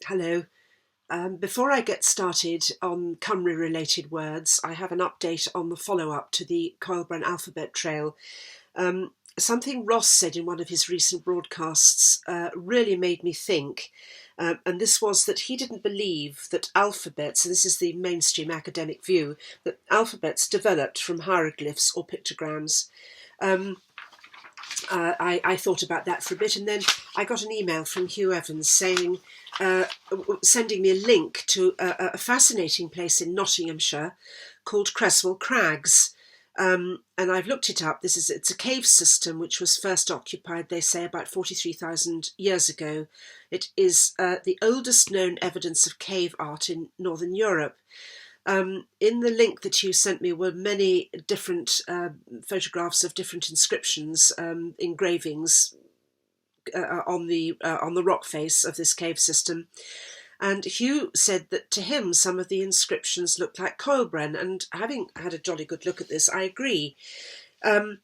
Hello. Before I get started on Khumry-related words, I have an update on the follow-up to the Coelbren alphabet trail. Something Ross said in one of his recent broadcasts really made me think, and this was that he didn't believe that alphabets, and this is the mainstream academic view, that alphabets developed from hieroglyphs or pictograms. I thought about that for a bit, and then I got an email from Hugh Evans saying, sending me a link to a fascinating place in Nottinghamshire called Creswell Crags. And I've looked it up. It's a cave system which was first occupied, they say, about 43,000 years ago. It is the oldest known evidence of cave art in Northern Europe. In the link that you sent me were many different photographs of different inscriptions, engravings on the rock face of this cave system. And Hugh said that to him some of the inscriptions looked like Coelbren, and having had a jolly good look at this, I agree. He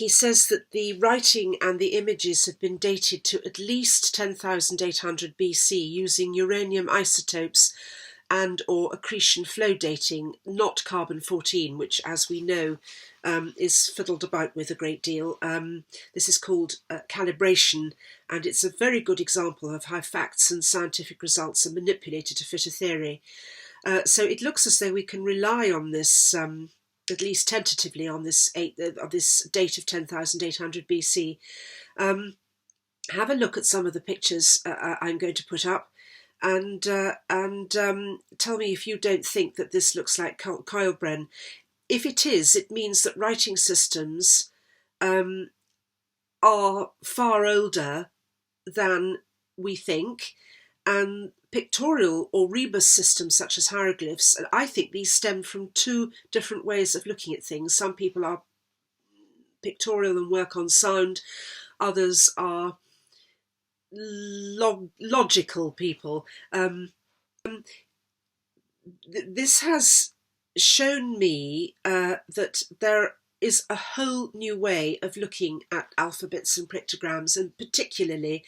says that the writing and the images have been dated to at least 10,800 BC using uranium isotopes and or accretion flow dating, not carbon-14, which, as we know, is fiddled about with a great deal. This is called calibration, and it's a very good example of how facts and scientific results are manipulated to fit a theory. So it looks as though we can rely on this, at least tentatively, on this date of 10,800 BC. Have a look at some of the pictures I'm going to put up, and tell me if you don't think that this looks like Coelbren. If it is, it means that writing systems are far older than we think, and pictorial or rebus systems such as hieroglyphs, and I think these stem from two different ways of looking at things. Some people are pictorial and work on sound, others are logical people. This has shown me that there is a whole new way of looking at alphabets and pictograms, and particularly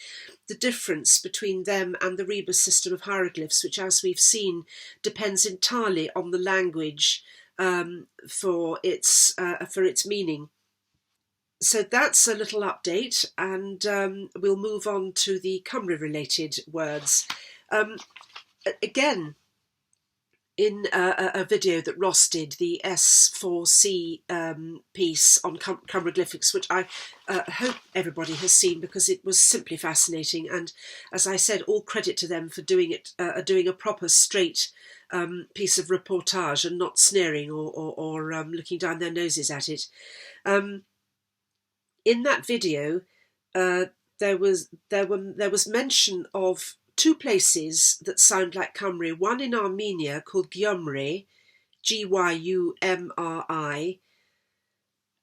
the difference between them and the rebus system of hieroglyphs, which, as we've seen, depends entirely on the language for its meaning. So that's a little update, and we'll move on to the Khumry-related words. Again, in a video that Ross did, the S4C piece on Khumryglyphics, which I hope everybody has seen because it was simply fascinating. And as I said, all credit to them for doing a proper straight piece of reportage and not sneering or looking down their noses at it. In that video, there was mention of two places that sound like Camry. One in Armenia called Gyumri, Gyumri,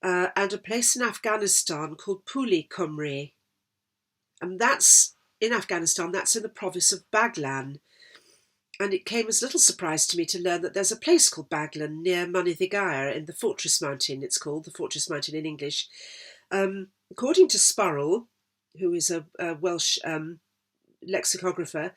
and a place in Afghanistan called Puli Khumry, and that's in Afghanistan. That's in the province of Baghlan. And it came as little surprise to me to learn that there's a place called Baghlan near Manithigair in the Fortress Mountain. It's called the Fortress Mountain in English. According to Spurrell, who is a Welsh lexicographer,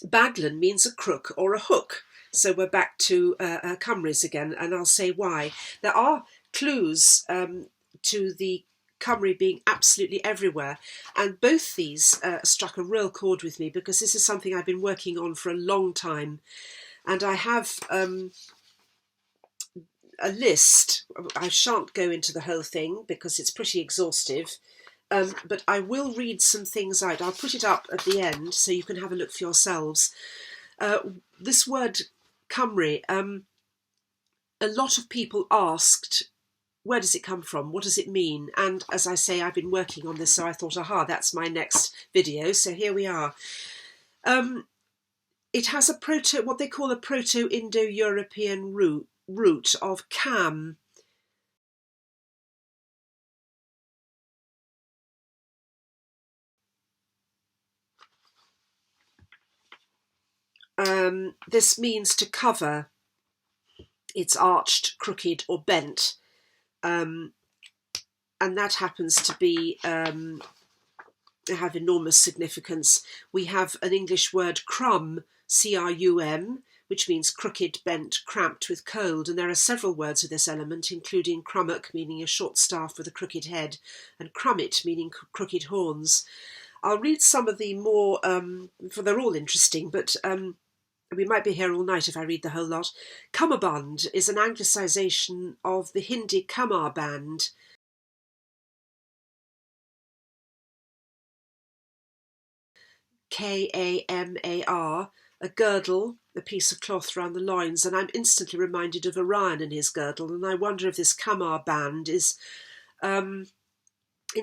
Baghlan means a crook or a hook. So we're back to Cymrys again, and I'll say why. There are clues to the Camry being absolutely everywhere, and both these struck a real chord with me because this is something I've been working on for a long time, and I have a list. I shan't go into the whole thing because it's pretty exhaustive, but I will read some things out. I'll put it up at the end so you can have a look for yourselves. This word Camry, a lot of people asked, where does it come from? What does it mean? And as I say, I've been working on this, so I thought, aha, that's my next video. So here we are. It has what they call a Proto-Indo-European root of cam. This means to cover. It's arched, crooked, or bent. And that happens to be have enormous significance. We have an English word crum, C-R-U-M, which means crooked, bent, cramped with cold, and there are several words with this element, including crummock, meaning a short staff with a crooked head, and crummit, meaning crooked horns. I'll read some of the more, for they're all interesting, but we might be here all night if I read the whole lot. Cummerbund is an anglicisation of the Hindi Kamar band. K-A-M-A-R, a girdle, a piece of cloth round the loins, and I'm instantly reminded of Orion and his girdle, and I wonder if this Kamar band is in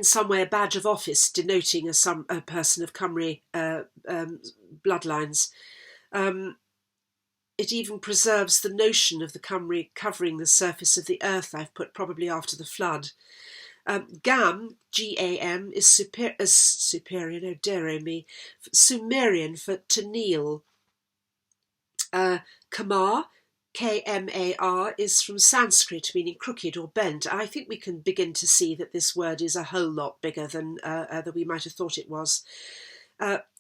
some way a badge of office denoting a person of Khumry bloodlines. It even preserves the notion of the Khumry covering the surface of the earth, I've put, probably after the flood. Gam, G-A-M, is Sumerian, oh dear me, Sumerian for to kneel. Kamar, K-M-A-R, is from Sanskrit, meaning crooked or bent. I think we can begin to see that this word is a whole lot bigger than we might have thought it was.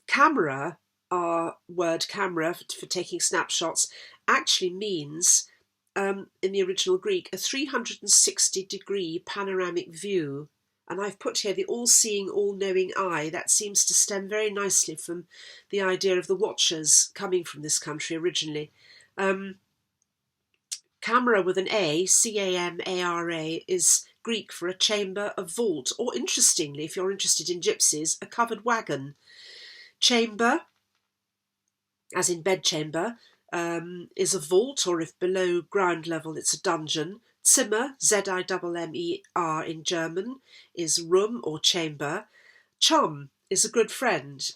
Camera, our word camera for taking snapshots, actually means, in the original Greek, a 360-degree panoramic view. And I've put here the all-seeing, all-knowing eye. That seems to stem very nicely from the idea of the watchers coming from this country originally. Camera with an A, C-A-M-A-R-A, is Greek for a chamber, a vault, or interestingly, if you're interested in gypsies, a covered wagon. Chamber, as in bedchamber, is a vault, or if below ground level it's a dungeon. Zimmer, Z-I-M-M-E-R in German, is room or chamber. Chum is a good friend,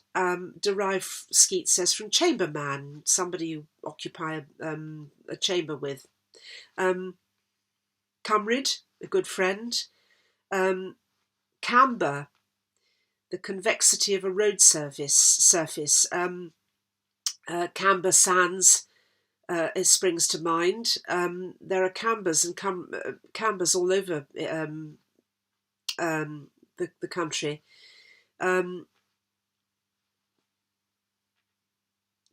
derived, Skeet says, from chamberman, somebody you occupy a chamber with. Cumrid, a good friend. Camber, the convexity of a road surface. Camber Sands it springs to mind. There are cambers and cambers all over the country.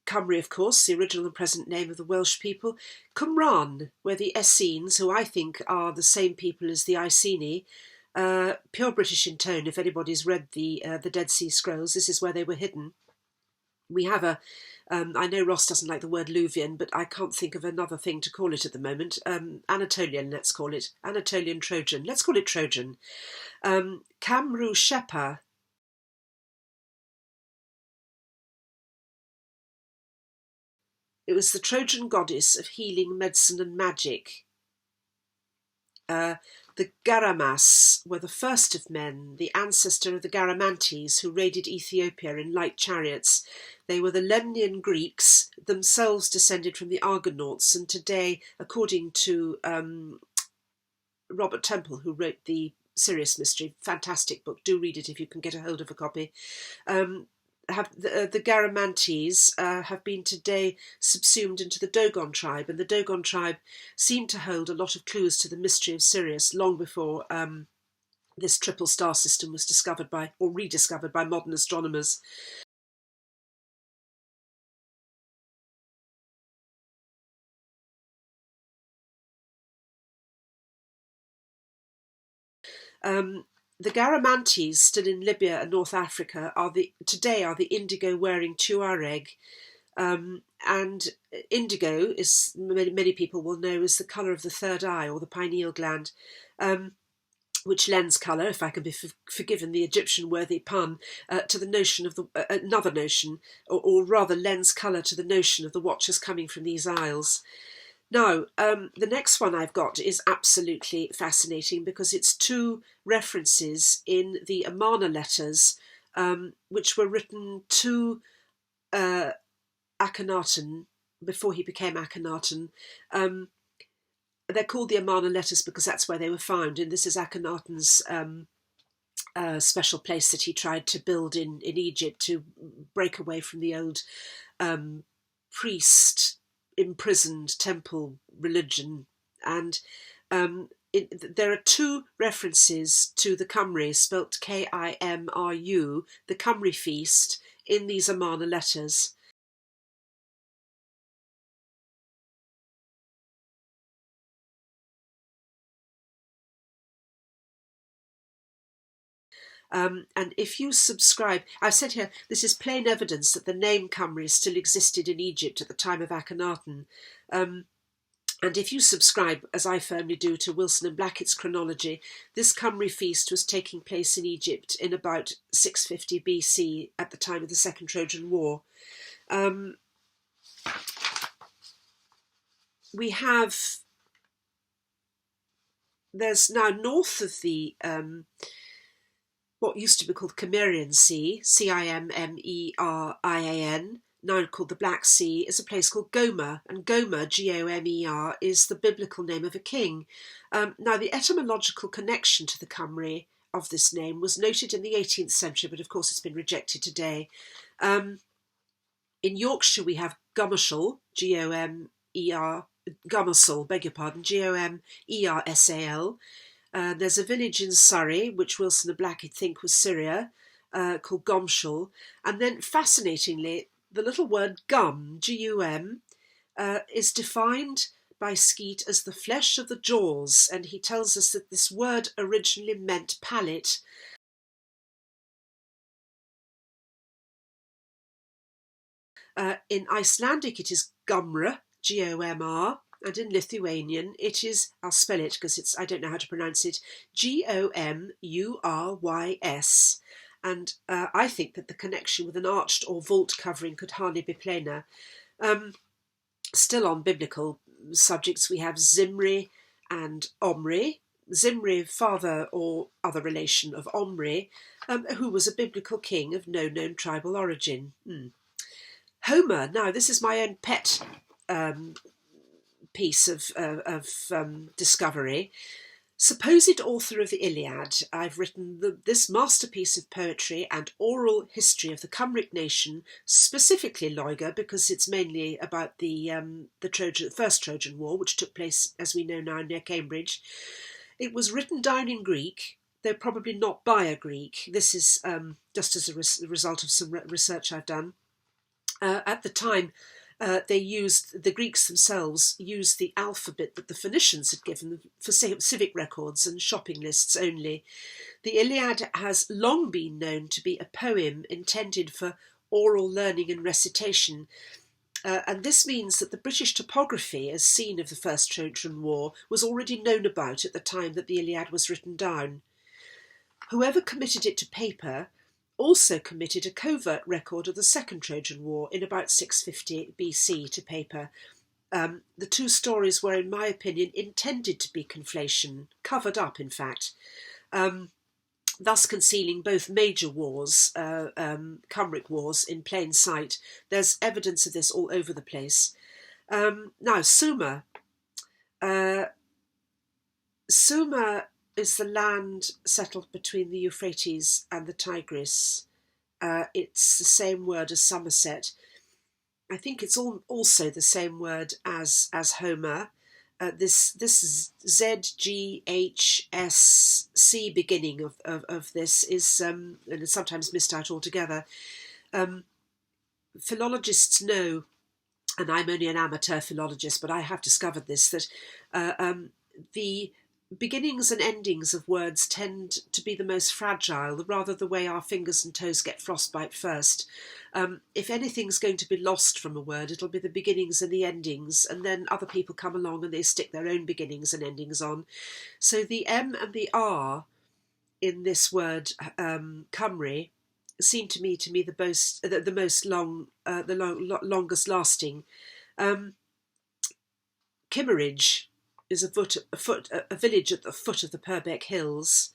Cymru, of course, the original and present name of the Welsh people. Cumran, where the Essenes, who I think are the same people as the Iceni, pure British in tone. If anybody's read the Dead Sea Scrolls, this is where they were hidden. We have I know Ross doesn't like the word Luvian, but I can't think of another thing to call it at the moment. Anatolian, let's call it. Anatolian Trojan. Let's call it Trojan. Camru-shepa. It was the Trojan goddess of healing, medicine and magic. The Garamas were the first of men, the ancestor of the Garamantes who raided Ethiopia in light chariots. They were the Lemnian Greeks, themselves descended from the Argonauts, and today, according to Robert Temple, who wrote the Sirius Mystery, fantastic book, do read it if you can get a hold of a copy, the Garamantes have been today subsumed into the Dogon tribe, and the Dogon tribe seem to hold a lot of clues to the mystery of Sirius long before this triple star system was discovered by, or rediscovered by, modern astronomers. The Garamantes, still in Libya and North Africa, today are the indigo-wearing Tuareg, and indigo is, many people will know, is the colour of the third eye or the pineal gland, which lends colour, if I can be forgiven the Egyptian-worthy pun, to the notion of another notion, or rather lends colour to the notion of the watchers coming from these isles. Now, the next one I've got is absolutely fascinating because it's two references in the Amarna Letters, which were written to Akhenaten before he became Akhenaten. They're called the Amarna Letters because that's where they were found, and this is Akhenaten's special place that he tried to build in Egypt to break away from the old priest imprisoned temple religion. And there are two references to the Khumry, spelt Kimru, the Khumry-feast, in these Amarna Letters. And if you subscribe, I've said here, this is plain evidence that the name Khumry still existed in Egypt at the time of Akhenaten. And if you subscribe, as I firmly do, to Wilson and Blackett's chronology, this Khumry feast was taking place in Egypt in about 650 BC at the time of the Second Trojan War. There's now north of the what used to be called Cimmerian Sea, Cimerian, now called the Black Sea, is a place called Gomer, and Gomer, Gomer, is the biblical name of a king. Now, the etymological connection to the Khumry of this name was noted in the 18th century, but of course it's been rejected today. In Yorkshire, we have Gomersal, Gomersal, beg your pardon, Gomersal. There's a village in Surrey, which Wilson and Blackett think was Syria, called Gomshall. And then, fascinatingly, the little word gum, Gum, is defined by Skeat as the flesh of the jaws, and he tells us that this word originally meant palate. In Icelandic, it is Gomr, Gomr, and in Lithuanian, it is, I'll spell it because I don't know how to pronounce it, Gomurys. And I think that the connection with an arched or vault covering could hardly be plainer. Still on biblical subjects, we have Zimri and Omri. Zimri, father or other relation of Omri, who was a biblical king of no known tribal origin. Homer, now this is my own pet piece of discovery. Supposed author of the Iliad, I've written this masterpiece of poetry and oral history of the Cymric nation, specifically Loegr, because it's mainly about the First Trojan War, which took place, as we know now, near Cambridge. It was written down in Greek, though probably not by a Greek. This is just as a result of some research I've done. At the time, the Greeks themselves used the alphabet that the Phoenicians had given them for civic records and shopping lists only. The Iliad has long been known to be a poem intended for oral learning and recitation, and this means that the British topography as seen of the First Trojan War was already known about at the time that the Iliad was written down. Whoever committed it to paper also committed a covert record of the Second Trojan War in about 650 BC to paper. The two stories were, in my opinion, intended to be conflation, covered up, in fact, thus concealing both major wars, Cymric wars, in plain sight. There's evidence of this all over the place. Now, Sumer. Sumer is the land settled between the Euphrates and the Tigris. It's the same word as Somerset. I think it's also the same word as Homer. This ZGHSC beginning of this is and it's sometimes missed out altogether. Philologists know, and I'm only an amateur philologist, but I have discovered this, that the beginnings and endings of words tend to be the most fragile, rather the way our fingers and toes get frostbite first. If anything's going to be lost from a word, it'll be the beginnings and the endings, and then other people come along and they stick their own beginnings and endings on. So the M and the R in this word, Cymry, seem to me the longest lasting. Kimmeridge is a village at the foot of the Purbeck Hills.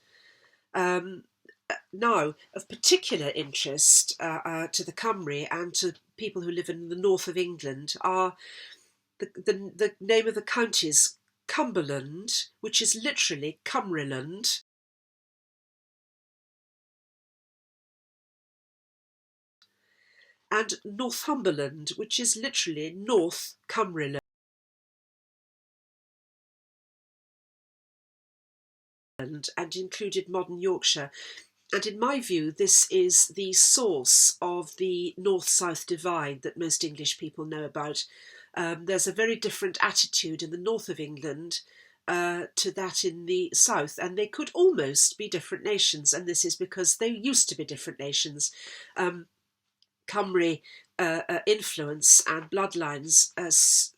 Now, of particular interest to the Cymry and to people who live in the north of England are the name of the counties Cumberland, which is literally Cymruland, and Northumberland, which is literally North Cymruland. and included modern Yorkshire. And in my view, this is the source of the north-south divide that most English people know about. There's a very different attitude in the north of England to that in the south, and they could almost be different nations, and this is because they used to be different nations. Cymry influence and bloodlines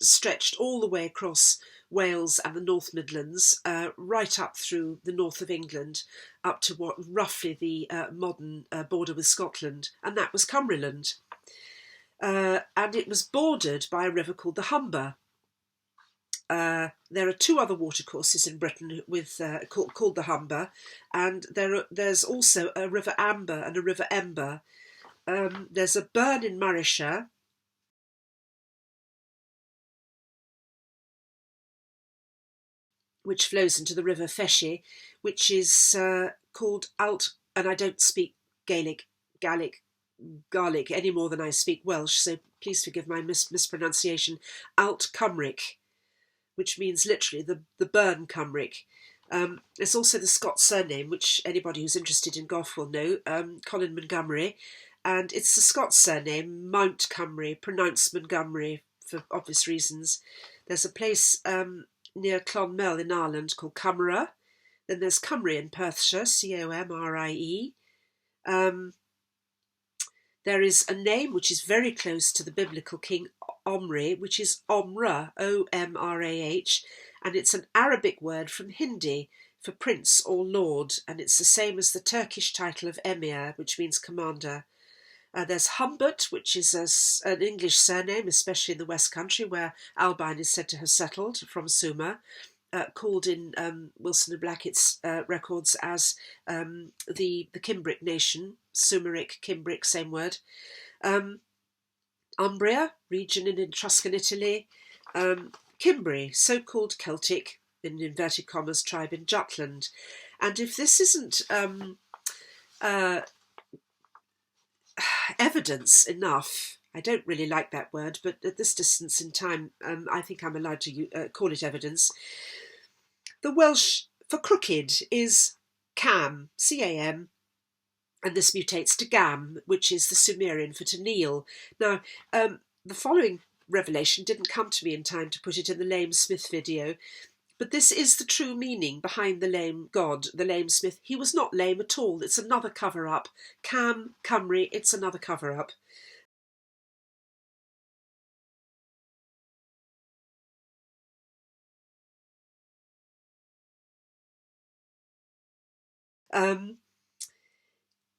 stretched all the way across Wales and the North Midlands, right up through the north of England, up to what roughly the modern border with Scotland, and that was Cumberland. And it was bordered by a river called the Humber. There are two other watercourses in Britain called the Humber, and there's also a River Amber and a River Ember. There's a burn in Morayshire, which flows into the River Feshie, which is called and I don't speak Gaelic any more than I speak Welsh, so please forgive my mispronunciation, Alt Cymric, which means literally the burn Cymric. There's also the Scots surname, which anybody who's interested in Gough will know, Colin Montgomery, and it's the Scots surname, Mount Cymru, pronounced Montgomery for obvious reasons. There's a place near Clonmel in Ireland called Cumra. Then there's Cymru in Perthshire, Comrie. There is a name which is very close to the biblical king Omri, which is Omrah, Omrah, and it's an Arabic word from Hindi for prince or lord, and it's the same as the Turkish title of emir, which means commander. There's Humbert, which is an English surname, especially in the West Country, where Albine is said to have settled from Sumer, called in Wilson and Blackett's records as the Cimbric nation, Sumeric, Cimbric, same word. Umbria, region in Etruscan Italy. Cimbri, so-called Celtic, in inverted commas, tribe in Jutland. And if this isn't evidence enough, I don't really like that word, but at this distance in time, I think I'm allowed to call it evidence. The Welsh for crooked is cam, C-A-M, and this mutates to gam, which is the Sumerian for to kneel. Now, the following revelation didn't come to me in time to put it in the Lame Smith video, but this is the true meaning behind the lame god, the lame smith. He was not lame at all. It's another cover-up. Cam, Cymru, it's another cover-up.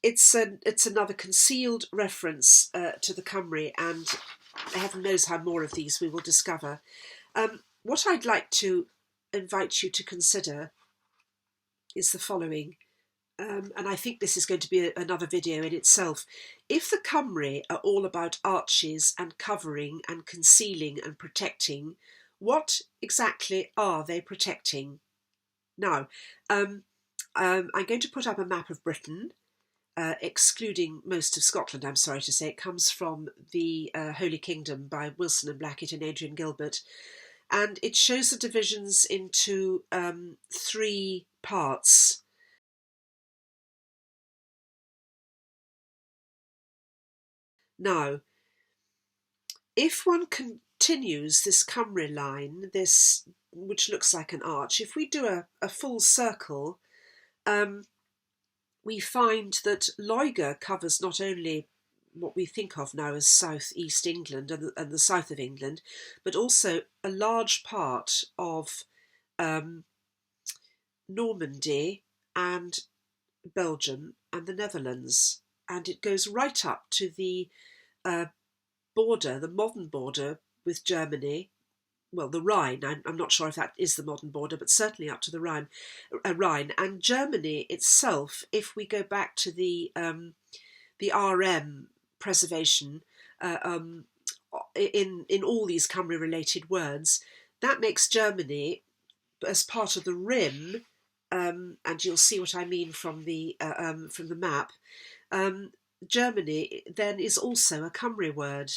It's another concealed reference to the Cymry, and heaven knows how more of these we will discover. What I'd like to invite you to consider is the following, and I think this is going to be another video in itself. If the Cymry are all about arches and covering and concealing and protecting, what exactly are they protecting? Now, I'm going to put up a map of Britain, excluding most of Scotland, I'm sorry to say. It comes from the Holy Kingdom by Wilson and Blackett and Adrian Gilbert. And it shows the divisions into three parts. Now, if one continues this Cymru line, this which looks like an arch, if we do a full circle, we find that Loegr covers not only what we think of now as southeast England and the south of England, but also a large part of Normandy and Belgium and the Netherlands. And it goes right up to the border, the modern border with Germany. Well, the Rhine, I'm not sure if that is the modern border, but certainly up to the Rhine. And Germany itself, if we go back to the RM preservation in all these Camry-related words, that makes Germany, as part of the rim, and you'll see what I mean from the map, Germany then is also a Cymry word.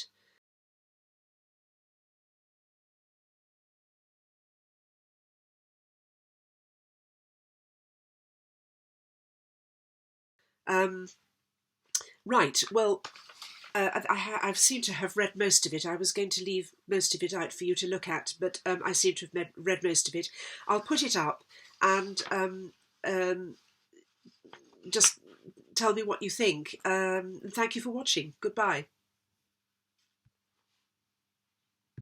Right, well, I've seemed to have read most of it. I was going to leave most of it out for you to look at, but I seem to have read most of it. I'll put it up, and just tell me what you think. Thank you for watching. Goodbye.